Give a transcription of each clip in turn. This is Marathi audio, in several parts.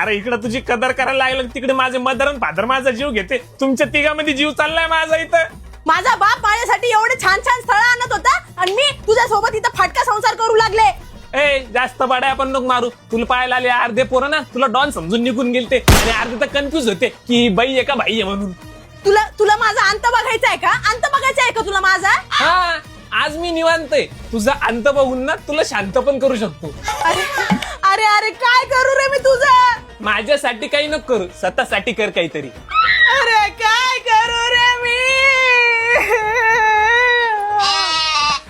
अरे इकडे तुझी कदर करायला लागलं, तिकडे माझे मदर आणि फादर माझा जीव घेते. तुमच्या तिघांमध्ये जीव चाललाय माझा इथं. माझा बाप माझ्यासाठी एवढे छान छान स्थळ आणत होता आणि मी तुझ्या सोबत इथं फाटका संसार करू लागले. ए जास्त बड्या पण नको मारू. तुला पाहायला आले अर्धे पोरं ना तुला डॉन समजून निघून गेलते आणि अर्धे तर कन्फ्युज होते की बाई आहे का भाई आहे म्हणून. तुला माझा अंत बघायचा आहे का? अंत बघायचा आहे का तुला माझा? हा आज मी निवांत आहे. तुझा अंत बघून ना तुला शांत पण करू शकतो. अरे अरे काय करू रे मी तुझं? माझ्यासाठी काही नको करू, स्वतःसाठी कर काहीतरी. अरे काय करू रे मी?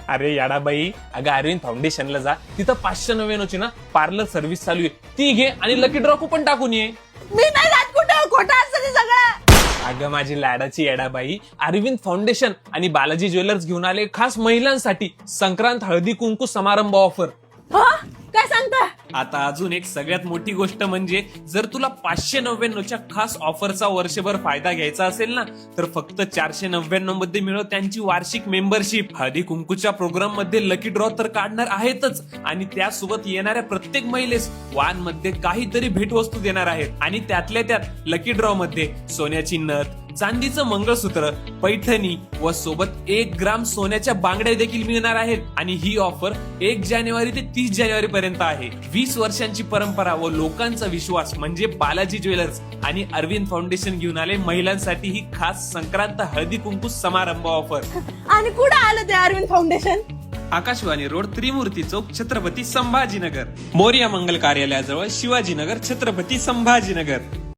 अरे याडाबाई, अगं अरविंद फाउंडेशनला जा, तिथं 599 ना पार्लर सर्व्हिस चालू आहे, ती घे आणि लकी ड्रॉ कुपन टाकून ये. मी नाही जात कुठं, खोटं असतं ते सगळं. अगं माझी लाडाची येडाबाई, अरविंद फाउंडेशन आणि बालाजी ज्वेलर्स घेऊन आले खास महिलांसाठी संक्रांत हळदी कुंकू समारंभ ऑफर. काय सांगता? आता अजून एक सगळ्यात मोठी गोष्ट म्हणजे जर तुला 599च्या खास ऑफरचा वर्षभर फायदा घ्यायचा असेल ना, तर फक्त 499 मध्ये मिळव त्यांची वार्षिक मेंबरशिप. हळदी कुंकूच्या प्रोग्राम मध्ये लकी ड्रॉ तर काढणार आहेतच आणि त्यासोबत येणाऱ्या प्रत्येक महिलेस वान मध्ये काहीतरी भेटवस्तू देणार आहेत. आणि त्यातल्या त्यात लकी ड्रॉ मध्ये सोन्याची नथ, चांदीचं मंगळसूत्र, पैठणी व सोबत 1 ग्राम सोन्याच्या बांगड्या देखील मिळणार आहेत. आणि ही ऑफर 1 जानेवारी ते 30 जानेवारी पर्यंत आहे. 20 वर्षांची परंपरा व लोकांचा विश्वास म्हणजे बालाजी ज्वेलर्स आणि अरविंद फाउंडेशन घेऊन आले महिलांसाठी ही खास संक्रांत हळदी कुंकू समारंभ ऑफर. आणि कुठं आलं ते अरविंद फाउंडेशन? आकाशवाणी रोड, त्रिमूर्ती चौक, छत्रपती संभाजीनगर. मोरिया मंगल कार्यालयाजवळ, शिवाजीनगर, छत्रपती संभाजीनगर.